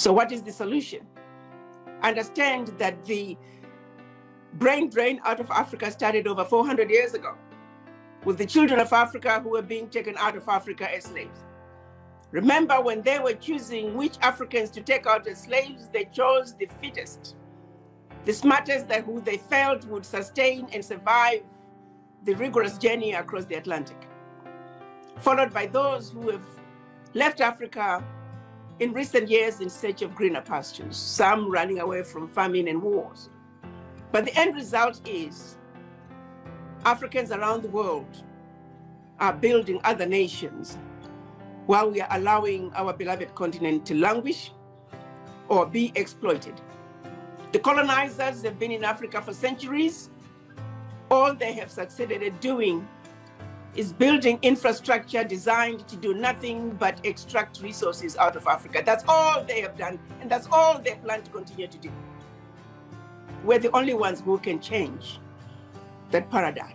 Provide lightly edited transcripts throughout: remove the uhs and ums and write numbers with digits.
So what is the solution? Understand that the brain drain out of Africa started over 400 years ago with the children of Africa who were being taken out of Africa as slaves. Remember, when they were choosing which Africans to take out as slaves, they chose the fittest, the smartest, that who they felt would sustain and survive the rigorous journey across the Atlantic, followed by those who have left Africa in recent years in search of greener pastures, some running away from famine and wars. But the end result is Africans around the world are building other nations while we are allowing our beloved continent to languish or be exploited. The colonizers have been in Africa for centuries. All they have succeeded at doing is building infrastructure designed to do nothing but extract resources out of Africa. That's all they have done, and that's all they plan to continue to do. We're the only ones who can change that paradigm.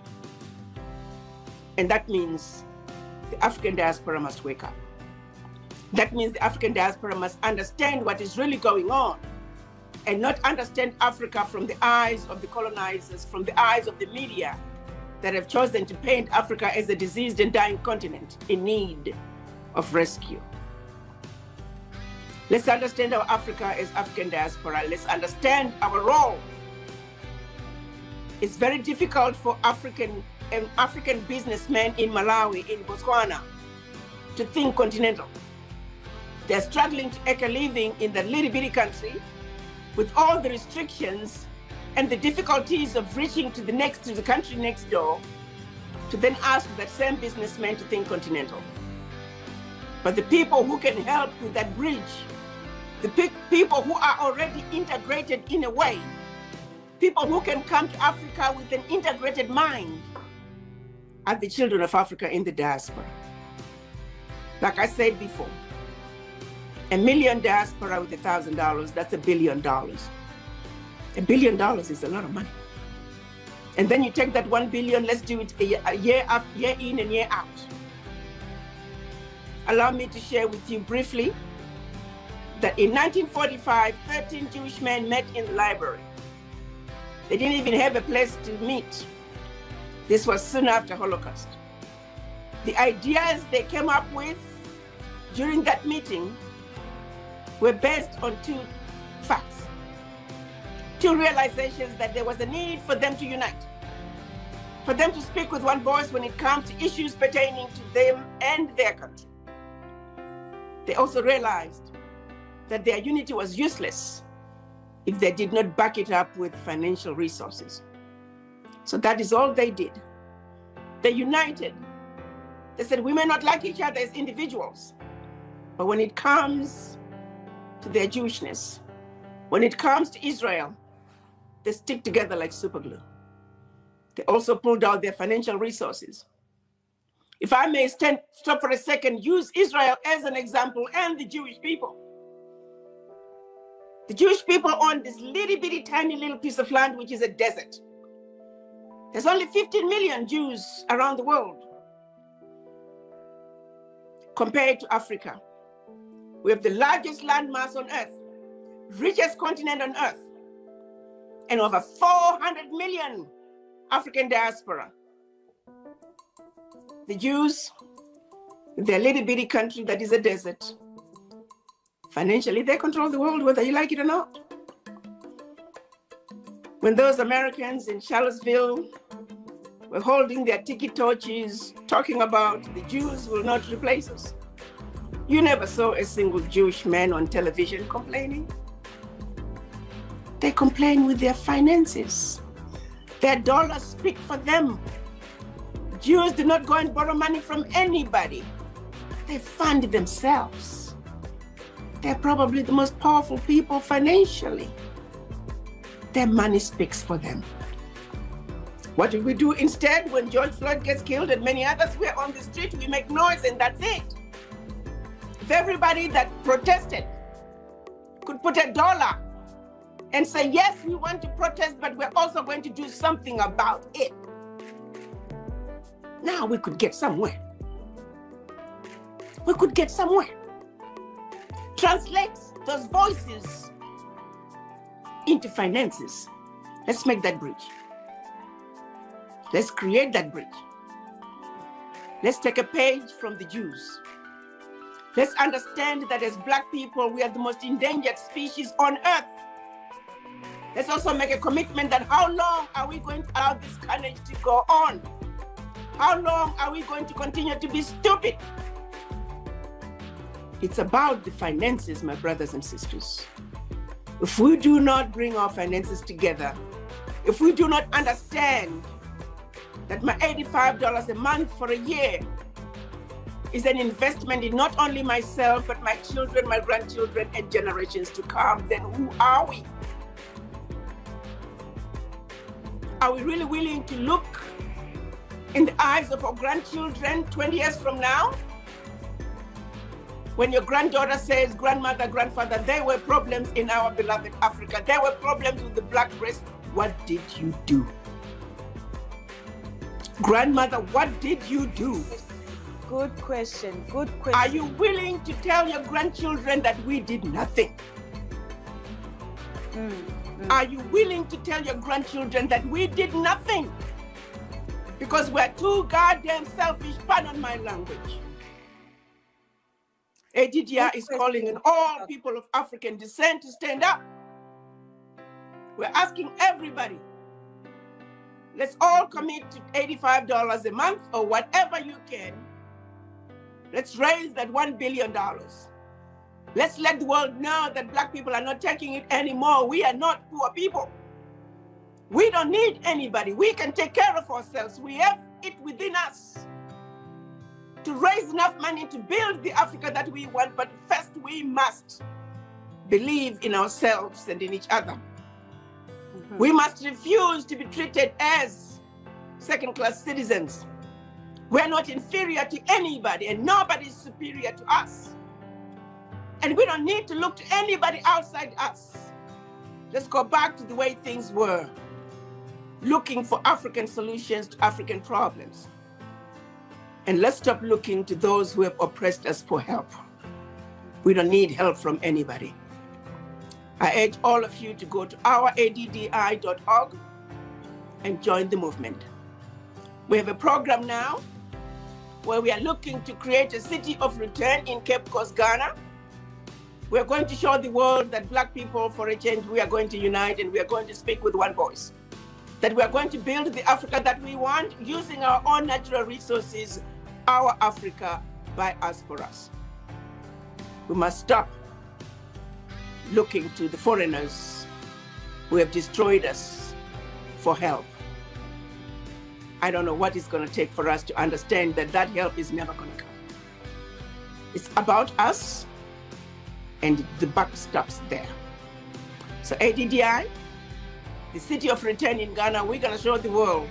And that means the African diaspora must wake up. That means the African diaspora must understand what is really going on and not understand Africa from the eyes of the colonizers, from the eyes of the media that have chosen to paint Africa as a diseased and dying continent in need of rescue. Let's understand our Africa as African diaspora. Let's understand our role. It's very difficult for African businessmen in Malawi, in Botswana, to think continental. They're struggling to make a living in that little bitty country with all the restrictions and the difficulties of reaching to the country next door, to then ask that same businessman to think continental. But the people who can help with that bridge, the people who are already integrated in a way, people who can come to Africa with an integrated mind, are the children of Africa in the diaspora. Like I said before, $1 million diaspora with $1,000, that's $1 billion. $1 billion is a lot of money. And then you take that 1 billion, let's do it a year in and year out. Allow me to share with you briefly that in 1945, 13 Jewish men met in the library. They didn't even have a place to meet. This was soon after Holocaust. The ideas they came up with during that meeting were based on two facts, two realizations: that there was a need for them to unite, for them to speak with one voice when it comes to issues pertaining to them and their country. They also realized that their unity was useless if they did not back it up with financial resources. So that is all they did. They united. They said, we may not like each other as individuals, but when it comes to their Jewishness, when it comes to Israel, they stick together like super glue. They also pulled out their financial resources. If I may stop for a second, use Israel as an example and the Jewish people. The Jewish people own this little bitty tiny little piece of land, which is a desert. There's only 15 million Jews around the world. Compared to Africa, we have the largest landmass on earth, richest continent on earth, and over 400 million African diaspora. The Jews, their little bitty country that is a desert, financially they control the world whether you like it or not. When those Americans in Charlottesville were holding their tiki torches, talking about the Jews will not replace us, you never saw a single Jewish man on television complaining. They complain with their finances. Their dollars speak for them. Jews do not go and borrow money from anybody. They fund themselves. They're probably the most powerful people financially. Their money speaks for them. What do we do instead when George Floyd gets killed and many others were on the street? We make noise and that's it. If everybody that protested could put $1 and say, yes, we want to protest, but we're also going to do something about it, now we could get somewhere. We could get somewhere. Translate those voices into finances. Let's make that bridge. Let's create that bridge. Let's take a page from the Jews. Let's understand that as Black people, we are the most endangered species on earth. Let's also make a commitment that how long are we going to allow this carnage to go on? How long are we going to continue to be stupid? It's about the finances, my brothers and sisters. If we do not bring our finances together, if we do not understand that my $85 a month for a year is an investment in not only myself, but my children, my grandchildren, and generations to come, then who are we? Are we really willing to look in the eyes of our grandchildren 20 years from now? When your granddaughter says, grandmother, grandfather, there were problems in our beloved Africa. There were problems with the Black race. What did you do? Grandmother, what did you do? Good question, good question. Are you willing to tell your grandchildren that we did nothing? Are you willing to tell your grandchildren that we did nothing? Because we're too goddamn selfish, pardon my language. ADDI is calling on all people of African descent to stand up. We're asking everybody, let's all commit to $85 a month or whatever you can. Let's raise that $1 billion. Let's let the world know that Black people are not taking it anymore. We are not poor people. We don't need anybody. We can take care of ourselves. We have it within us to raise enough money to build the Africa that we want, but first we must believe in ourselves and in each other. We must refuse to be treated as second-class citizens. We're not inferior to anybody, and nobody is superior to us. And we don't need to look to anybody outside us. Let's go back to the way things were, looking for African solutions to African problems. And let's stop looking to those who have oppressed us for help. We don't need help from anybody. I urge all of you to go to ouraddi.org and join the movement. We have a program now where we are looking to create a city of return in Cape Coast, Ghana. We're going to show the world that Black people, for a change, we are going to unite and we are going to speak with one voice. That we are going to build the Africa that we want using our own natural resources, our Africa, by us, for us. We must stop looking to the foreigners who have destroyed us for help. I don't know what it's going to take for us to understand that that help is never going to come. It's about us, and the buck stops there. So ADDI, the city of return in Ghana, we're going to show the world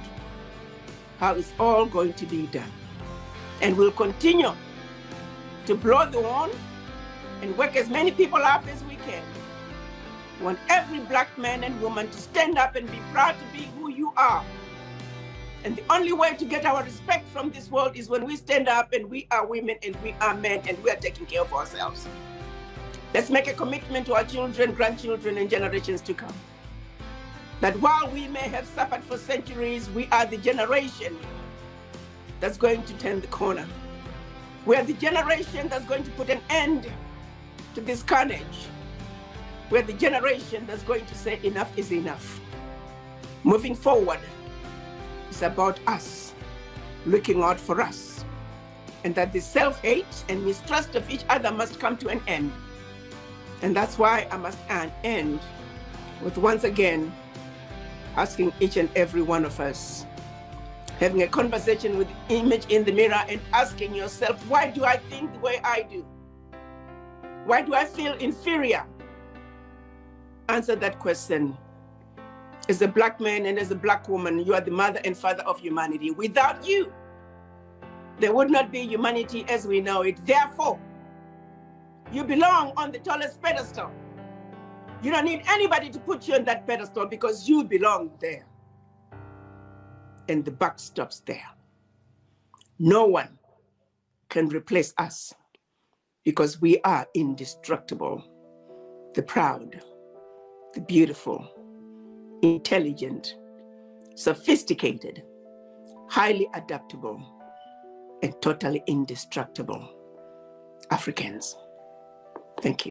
how it's all going to be done. And we'll continue to blow the horn and wake as many people up as we can. We want every Black man and woman to stand up and be proud to be who you are. And the only way to get our respect from this world is when we stand up and we are women and we are men and we are taking care of ourselves. Let's make a commitment to our children, grandchildren, and generations to come, that while we may have suffered for centuries, we are the generation that's going to turn the corner. We are the generation that's going to put an end to this carnage. We're the generation that's going to say enough is enough. Moving forward, it's about us, looking out for us, and that the self-hate and mistrust of each other must come to an end. And that's why I must end with, once again, asking each and every one of us, having a conversation with the image in the mirror and asking yourself, why do I think the way I do? Why do I feel inferior? Answer that question. As a Black man and as a Black woman, you are the mother and father of humanity. Without you, there would not be humanity as we know it. Therefore, you belong on the tallest pedestal. You don't need anybody to put you on that pedestal because you belong there. And the buck stops there. No one can replace us because we are indestructible. the proud, the beautiful, intelligent, sophisticated, highly adaptable, and totally indestructible Africans. Thank you.